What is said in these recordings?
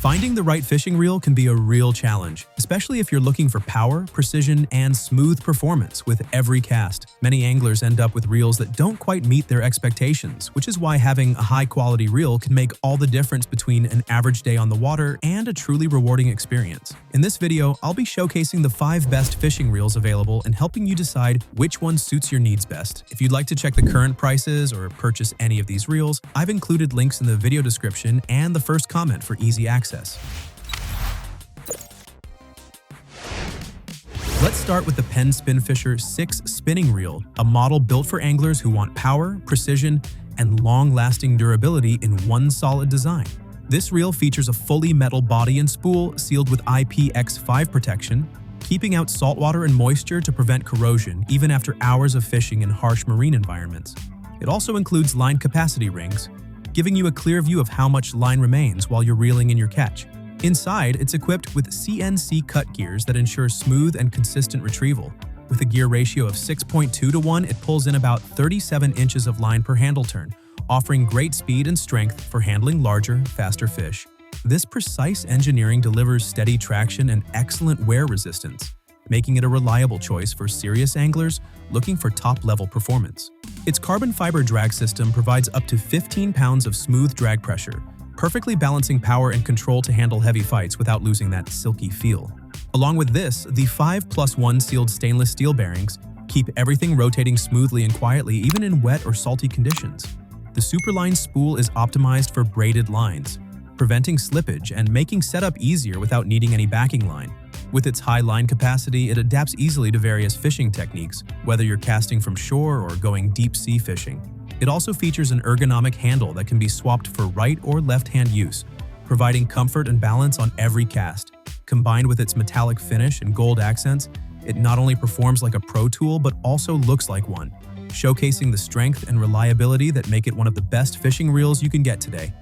Finding the right fishing reel can be a real challenge, especially if you're looking for power, precision, and smooth performance with every cast. Many anglers end up with reels that don't quite meet their expectations, which is why having a high-quality reel can make all the difference between an average day on the water and a truly rewarding experience. In this video, I'll be showcasing the 5 best fishing reels available and helping you decide which one suits your needs best. If you'd like to check the current prices or purchase any of these reels, I've included links in the video description and the first comment for easy access. Let's start with the Penn Spinfisher 6 spinning reel, a model built for anglers who want power, precision, and long-lasting durability in one solid design. This reel features a fully metal body and spool sealed with IPX5 protection, keeping out saltwater and moisture to prevent corrosion even after hours of fishing in harsh marine environments. It also includes line capacity rings, giving you a clear view of how much line remains while you're reeling in your catch. Inside, it's equipped with CNC cut gears that ensure smooth and consistent retrieval. With a gear ratio of 6.2 to 1, it pulls in about 37 inches of line per handle turn, offering great speed and strength for handling larger, faster fish. This precise engineering delivers steady traction and excellent wear resistance, making it a reliable choice for serious anglers looking for top-level performance. Its carbon fiber drag system provides up to 15 pounds of smooth drag pressure, perfectly balancing power and control to handle heavy fights without losing that silky feel. Along with this, the 5+1 sealed stainless steel bearings keep everything rotating smoothly and quietly even in wet or salty conditions. The Superline spool is optimized for braided lines, preventing slippage and making setup easier without needing any backing line. With its high line capacity, it adapts easily to various fishing techniques, whether you're casting from shore or going deep sea fishing. It also features an ergonomic handle that can be swapped for right or left-hand use, providing comfort and balance on every cast. Combined with its metallic finish and gold accents, it not only performs like a pro tool but also looks like one, showcasing the strength and reliability that make it one of the best fishing reels you can get today.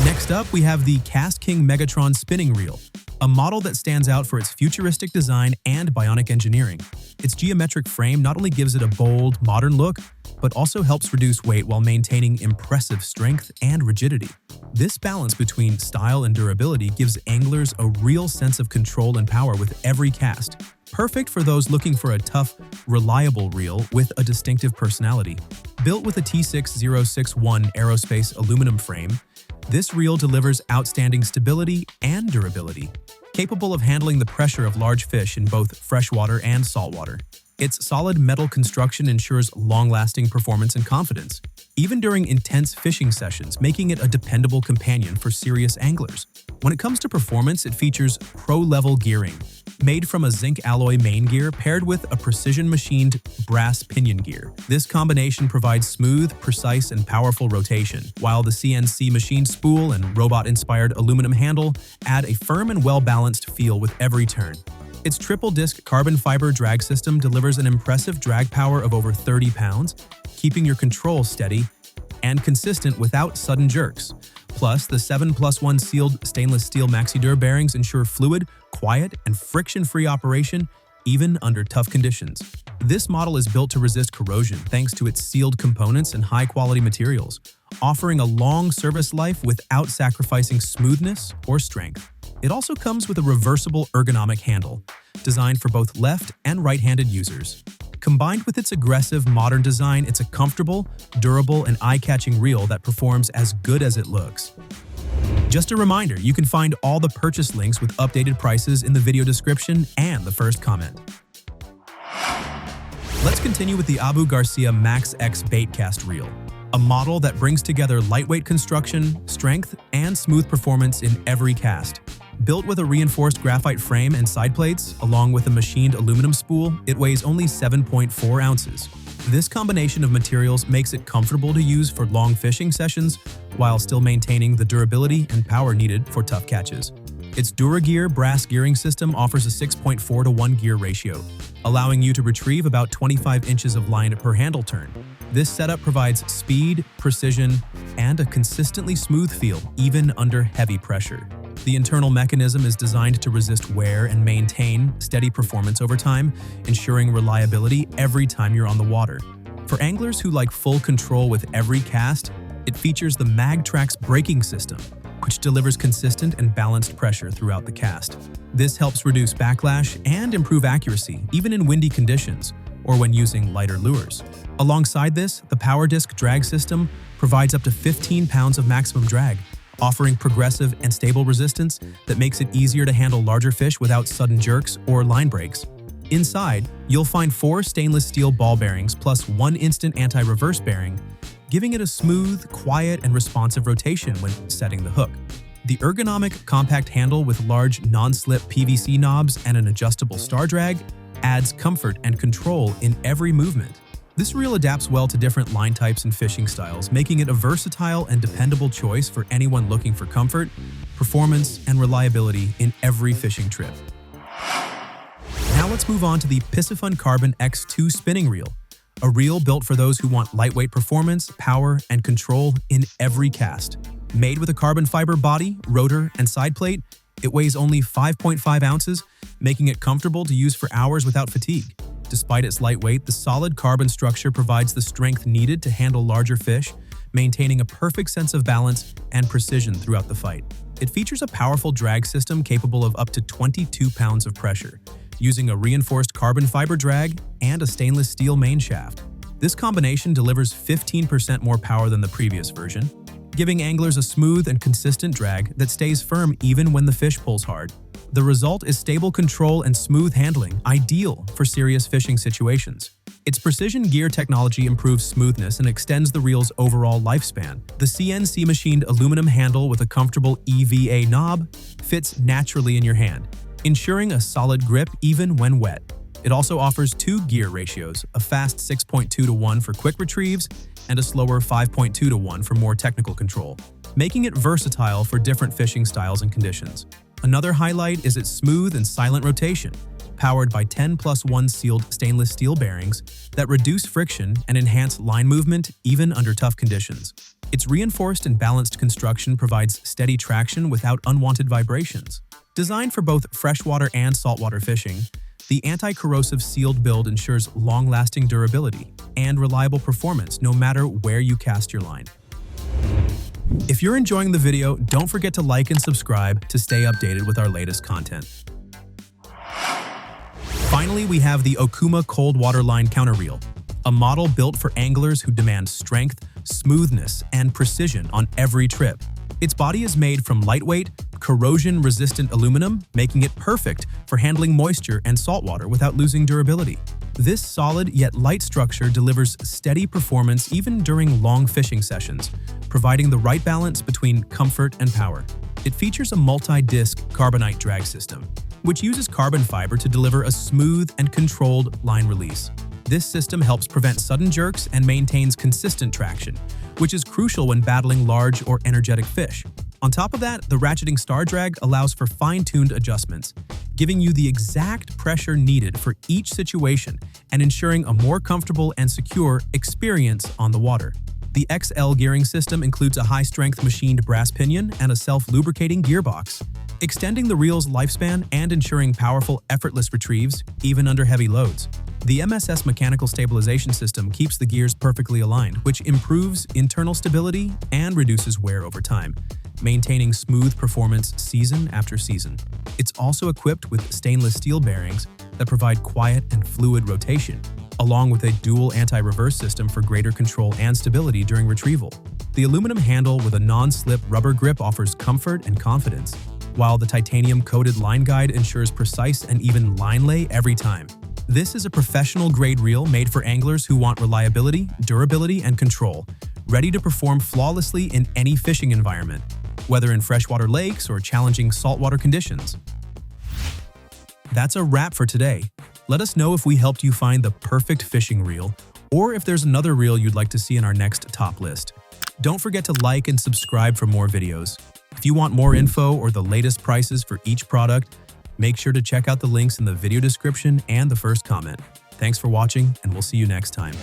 Next up, we have the KastKing Megatron spinning reel, a model that stands out for its futuristic design and bionic engineering. Its geometric frame not only gives it a bold, modern look, but also helps reduce weight while maintaining impressive strength and rigidity. This balance between style and durability gives anglers a real sense of control and power with every cast, perfect for those looking for a tough, reliable reel with a distinctive personality. Built with a T6061 aerospace aluminum frame, this reel delivers outstanding stability and durability, capable of handling the pressure of large fish in both freshwater and saltwater. Its solid metal construction ensures long-lasting performance and confidence, even during intense fishing sessions, making it a dependable companion for serious anglers. When it comes to performance, it features pro-level gearing, made from a zinc alloy main gear paired with a precision-machined brass pinion gear. This combination provides smooth, precise, and powerful rotation, while the CNC machined spool and robot-inspired aluminum handle add a firm and well-balanced feel with every turn. Its triple-disc carbon fiber drag system delivers an impressive drag power of over 30 pounds, keeping your control steady and consistent without sudden jerks. Plus, the 7+1 sealed stainless steel MaxiDur bearings ensure fluid, quiet, and friction-free operation even under tough conditions. This model is built to resist corrosion thanks to its sealed components and high-quality materials, offering a long service life without sacrificing smoothness or strength. It also comes with a reversible ergonomic handle, designed for both left and right-handed users. Combined with its aggressive, modern design, it's a comfortable, durable, and eye-catching reel that performs as good as it looks. Just a reminder, you can find all the purchase links with updated prices in the video description and the first comment. Let's continue with the Garcia Max X Baitcast reel, a model that brings together lightweight construction, strength, and smooth performance in every cast. Built with a reinforced graphite frame and side plates, along with a machined aluminum spool, it weighs only 7.4 ounces. This combination of materials makes it comfortable to use for long fishing sessions while still maintaining the durability and power needed for tough catches. Its DuraGear brass gearing system offers a 6.4 to 1 gear ratio, allowing you to retrieve about 25 inches of line per handle turn. This setup provides speed, precision, and a consistently smooth feel even under heavy pressure. The internal mechanism is designed to resist wear and maintain steady performance over time, ensuring reliability every time you're on the water. For anglers who like full control with every cast, it features the MagTrax braking system, which delivers consistent and balanced pressure throughout the cast. This helps reduce backlash and improve accuracy, even in windy conditions or when using lighter lures. Alongside this, the Power Disc drag system provides up to 15 pounds of maximum drag, offering progressive and stable resistance that makes it easier to handle larger fish without sudden jerks or line breaks. Inside, you'll find 4 stainless steel ball bearings plus 1 instant anti-reverse bearing, giving it a smooth, quiet, and responsive rotation when setting the hook. The ergonomic compact handle with large non-slip PVC knobs and an adjustable star drag adds comfort and control in every movement. This reel adapts well to different line types and fishing styles, making it a versatile and dependable choice for anyone looking for comfort, performance, and reliability in every fishing trip. Now let's move on to the Piscifun Carbon X2 spinning reel, a reel built for those who want lightweight performance, power, and control in every cast. Made with a carbon fiber body, rotor, and side plate, it weighs only 5.5 ounces, making it comfortable to use for hours without fatigue. Despite its lightweight, the solid carbon structure provides the strength needed to handle larger fish, maintaining a perfect sense of balance and precision throughout the fight. It features a powerful drag system capable of up to 22 pounds of pressure, using a reinforced carbon fiber drag and a stainless steel main shaft. This combination delivers 15% more power than the previous version, giving anglers a smooth and consistent drag that stays firm even when the fish pulls hard. The result is stable control and smooth handling, ideal for serious fishing situations. Its precision gear technology improves smoothness and extends the reel's overall lifespan. The CNC machined aluminum handle with a comfortable EVA knob fits naturally in your hand, ensuring a solid grip even when wet. It also offers 2 gear ratios, a fast 6.2:1 for quick retrieves and a slower 5.2:1 for more technical control, making it versatile for different fishing styles and conditions. Another highlight is its smooth and silent rotation, powered by 10+1 sealed stainless steel bearings that reduce friction and enhance line movement even under tough conditions. Its reinforced and balanced construction provides steady traction without unwanted vibrations. Designed for both freshwater and saltwater fishing, the anti-corrosive sealed build ensures long-lasting durability and reliable performance no matter where you cast your line. If you're enjoying the video, don't forget to like and subscribe to stay updated with our latest content. Finally, we have the Okuma Cold Water Line Counter Reel, a model built for anglers who demand strength, smoothness, and precision on every trip. Its body is made from lightweight, corrosion-resistant aluminum, making it perfect for handling moisture and saltwater without losing durability. This solid yet light structure delivers steady performance even during long fishing sessions, providing the right balance between comfort and power. It features a multi-disc carbonite drag system, which uses carbon fiber to deliver a smooth and controlled line release. This system helps prevent sudden jerks and maintains consistent traction, which is crucial when battling large or energetic fish. On top of that, the ratcheting star drag allows for fine-tuned adjustments, giving you the exact pressure needed for each situation and ensuring a more comfortable and secure experience on the water. The XL gearing system includes a high-strength machined brass pinion and a self-lubricating gearbox, extending the reel's lifespan and ensuring powerful, effortless retrieves even under heavy loads. The MSS mechanical stabilization system keeps the gears perfectly aligned, which improves internal stability and reduces wear over time, maintaining smooth performance season after season. It's also equipped with stainless steel bearings that provide quiet and fluid rotation, along with a dual anti-reverse system for greater control and stability during retrieval. The aluminum handle with a non-slip rubber grip offers comfort and confidence, while the titanium-coated line guide ensures precise and even line lay every time. This is a professional-grade reel made for anglers who want reliability, durability, and control, ready to perform flawlessly in any fishing environment, whether in freshwater lakes or challenging saltwater conditions. That's a wrap for today. Let us know if we helped you find the perfect fishing reel, or if there's another reel you'd like to see in our next top list. Don't forget to like and subscribe for more videos. If you want more info or the latest prices for each product, make sure to check out the links in the video description and the first comment. Thanks for watching, and we'll see you next time.